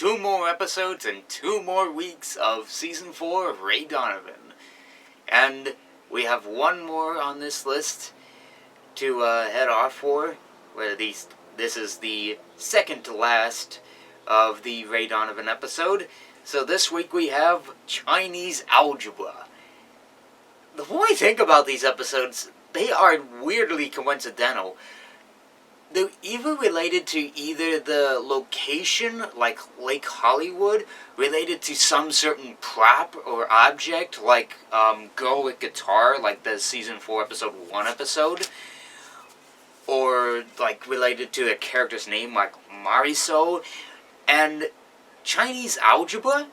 2 more episodes and 2 more weeks of Season 4 of Ray Donovan. And we have one more on this list to head off for, where this is the second to last of the Ray Donovan episode. So this week we have Chinese algebra. The more I think about these episodes, they are weirdly coincidental. They're either related to either the location, like Lake Hollywood, related to some certain prop or object, like Girl with Guitar, like the Season 4 Episode 1 episode, or like related to a character's name, like Marisol, and Chinese algebra,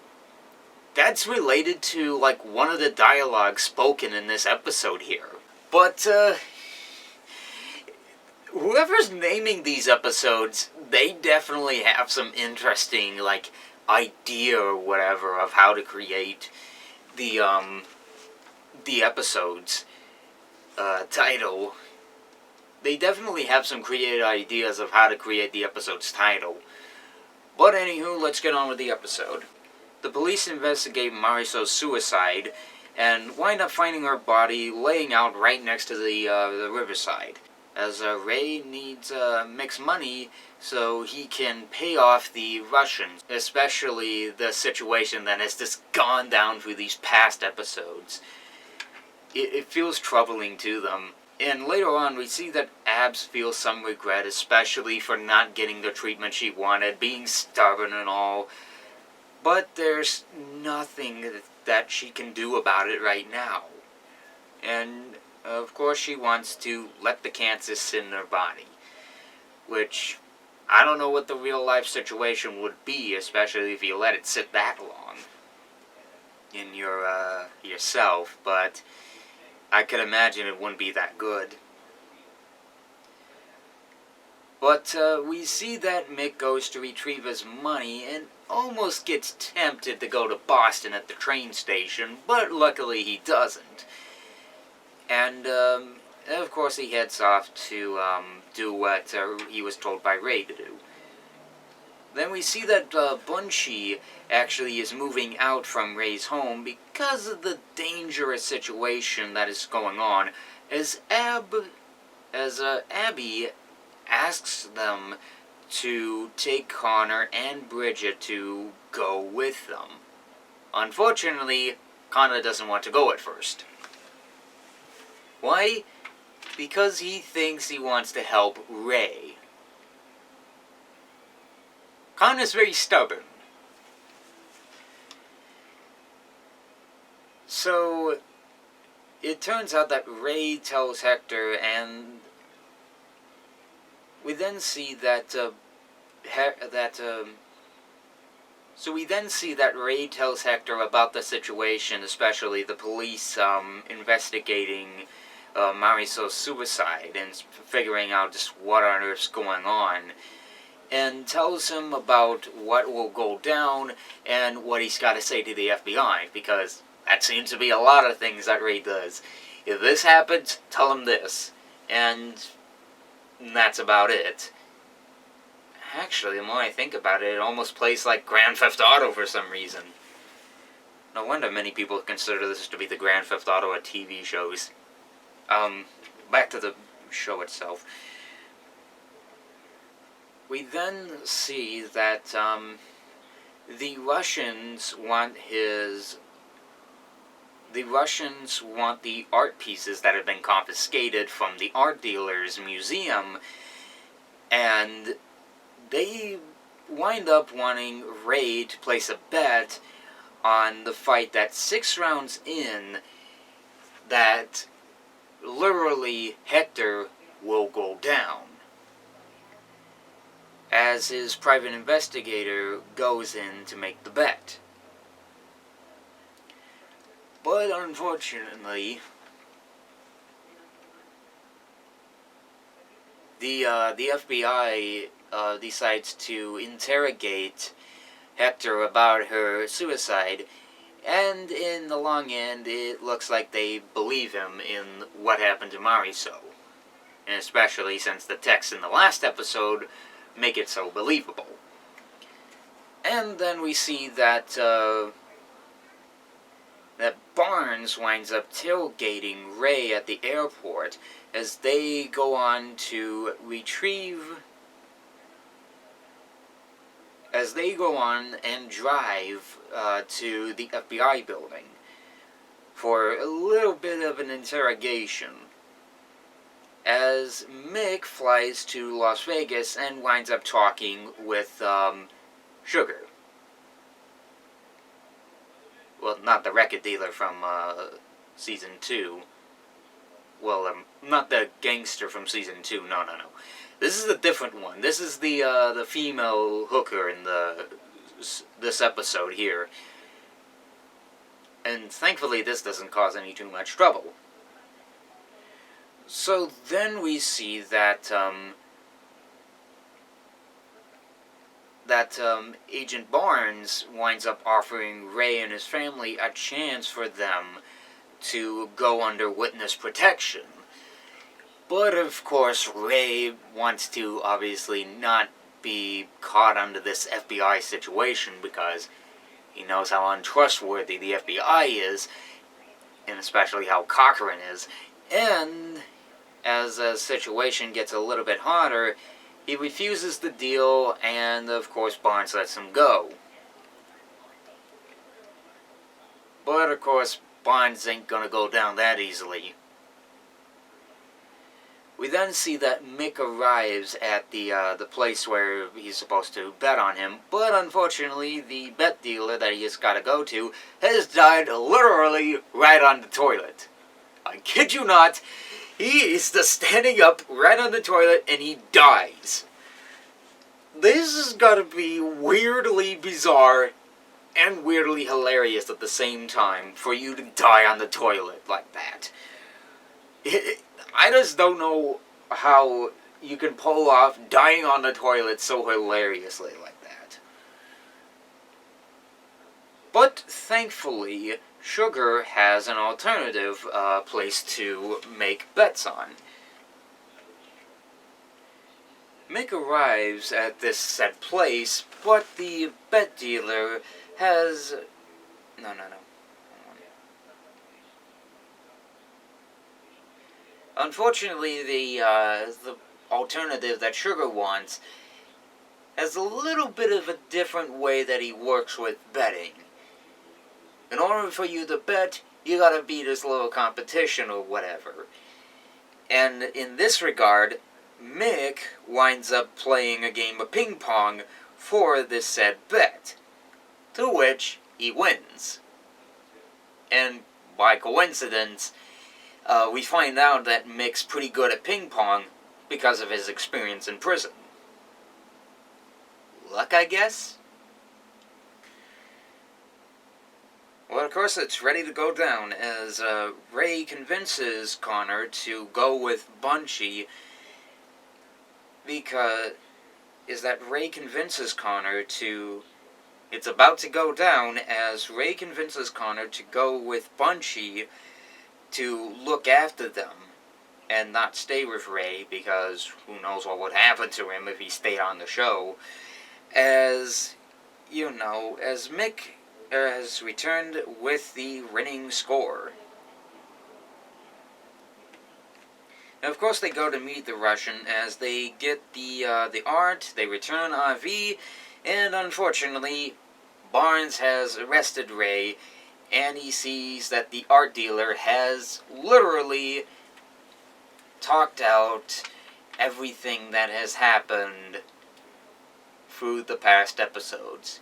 that's related to like one of the dialogues spoken in this episode here. But, whoever's naming these episodes, they definitely have some interesting, like, idea or whatever of how to create the episode's title. They definitely have some creative ideas of how to create the episode's title. But anywho, let's get on with the episode. The police investigate Marisol's suicide and wind up finding her body laying out right next to the riverside, as Ray needs mixed money so he can pay off the Russians, especially the situation that has just gone down through these past episodes. It feels troubling to them. And later on, we see that Abs feels some regret, especially for not getting the treatment she wanted, being stubborn and all. But there's nothing that she can do about it right now. And, of course, she wants to let the cancer sit in her body. Which, I don't know what the real-life situation would be, especially if you let it sit that long in yourself, but I could imagine it wouldn't be that good. But we see that Mick goes to retrieve his money and almost gets tempted to go to Boston at the train station, but luckily he doesn't. And, of course, he heads off to do what he was told by Ray to do. Then we see that Bunchie actually is moving out from Ray's home because of the dangerous situation that is going on, as Abby asks them to take Connor and Bridget to go with them. Unfortunately, Connor doesn't want to go at first. Why? Because he thinks he wants to help Ray. Connor's very stubborn. So, it turns out that Ray tells Hector, and we then see that Ray tells Hector about the situation, especially the police investigating Marisol's suicide and figuring out just what on earth's going on, and tells him about what will go down and what he's got to say to the FBI, because that seems to be a lot of things that Ray does. If this happens, tell him this, and that's about it. Actually, the more I think about it, it almost plays like Grand Theft Auto for some reason. No wonder many people consider this to be the Grand Theft Auto of TV shows. Back to the show itself. We then see that the Russians want the art pieces that have been confiscated from the art dealer's museum, and they wind up wanting Ray to place a bet on the fight that 6 rounds in, that literally Hector will go down, as his private investigator goes in to make the bet. But unfortunately, the FBI decides to interrogate Hector about her suicide, and in the long end, it looks like they believe him in what happened to Marisol, and especially since the texts in the last episode make it so believable. And then we see that that Barnes winds up tailgating Ray at the airport as they go on to retrieve... as they go on and drive to the FBI building for a little bit of an interrogation, as Mick flies to Las Vegas and winds up talking with Sugar. Well, not the record dealer from Season 2. Well, not the gangster from Season 2, no. This is a different one. This is the female hooker in this episode here. And thankfully this doesn't cause any too much trouble. So then we see that Agent Barnes winds up offering Ray and his family a chance for them to go under witness protection. But of course, Ray wants to obviously not be caught under this FBI situation because he knows how untrustworthy the FBI is, and especially how Cochran is. And as the situation gets a little bit hotter, he refuses the deal, and of course Barnes lets him go. But of course, Barnes ain't gonna go down that easily. We then see that Mick arrives at the place where he's supposed to bet on him, but unfortunately the bet dealer that he has got to go to has died literally right on the toilet. I kid you not, he is just standing up right on the toilet and he dies. This has got to be weirdly bizarre and weirdly hilarious at the same time for you to die on the toilet like that. I just don't know how you can pull off dying on the toilet so hilariously like that. But thankfully, Sugar has an alternative place to make bets on. Mick arrives at this said place, but the bet dealer has... No. Unfortunately, the alternative that Sugar wants has a little bit of a different way that he works with betting. In order for you to bet, you gotta beat this little competition or whatever. And in this regard, Mick winds up playing a game of ping pong for this said bet, to which he wins. And by coincidence, we find out that Mick's pretty good at ping pong because of his experience in prison. Luck, I guess? Well, of course, it's ready to go down as Ray convinces Connor to go with Bunchy because... Ray convinces Connor to... It's about to go down as Ray convinces Connor to go with Bunchy to look after them and not stay with Ray because who knows what would happen to him if he stayed on the show. As, you know, as Mick has returned with the winning score. Now, of course, they go to meet the Russian as they get the art, they return RV, and unfortunately, Barnes has arrested Ray, and he sees that the art dealer has literally talked out everything that has happened through the past episodes.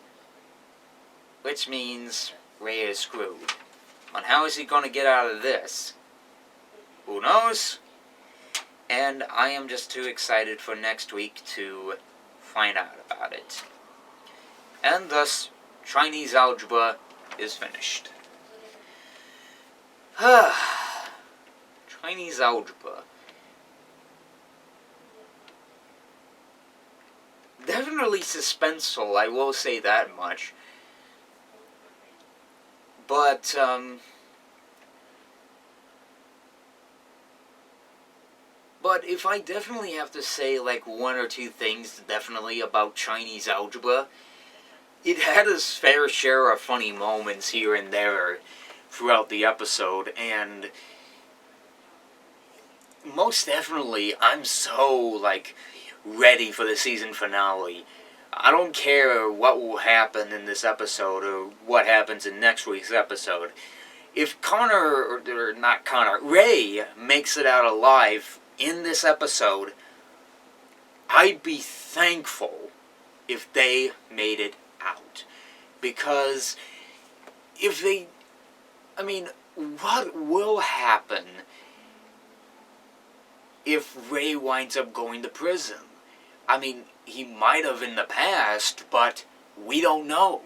Which means Ray is screwed. And how is he going to get out of this? Who knows? And I am just too excited for next week to find out about it. And thus, Chinese algebra is finished. Chinese algebra. Definitely suspenseful, I will say that much. But if I definitely have to say, like, one or two things definitely about Chinese algebra, it had its fair share of funny moments here and there throughout the episode, and most definitely, I'm so, like, ready for the season finale. I don't care what will happen in this episode or what happens in next week's episode. If Ray makes it out alive in this episode, I'd be thankful if they made it out. Because if they... I mean, what will happen if Ray winds up going to prison? I mean, he might have in the past, but we don't know.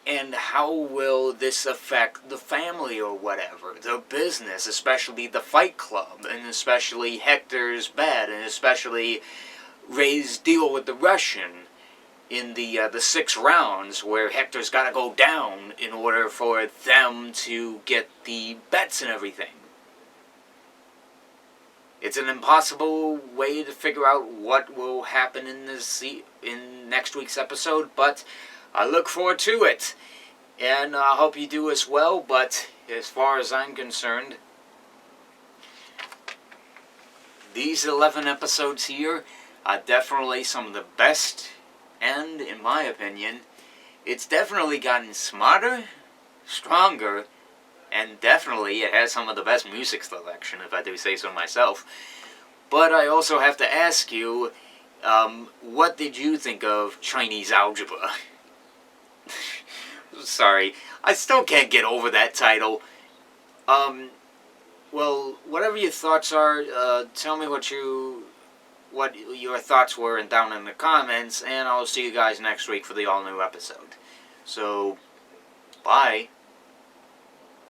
And how will this affect the family or whatever, the business, especially the Fight Club, and especially Hector's bed, and especially Ray's deal with the Russian in the 6 rounds, where Hector's got to go down in order for them to get the bets and everything. It's an impossible way to figure out what will happen in next week's episode, but I look forward to it, and I hope you do as well. But as far as I'm concerned, these 11 episodes here are definitely some of the best, and in my opinion, it's definitely gotten smarter, stronger, and definitely it has some of the best music selection, if I do say so myself. But I also have to ask you, what did you think of Chinese algebra? Sorry, I still can't get over that title. Well, whatever your thoughts are, tell me what your thoughts were down in the comments, and I'll see you guys next week for the all-new episode. So, bye.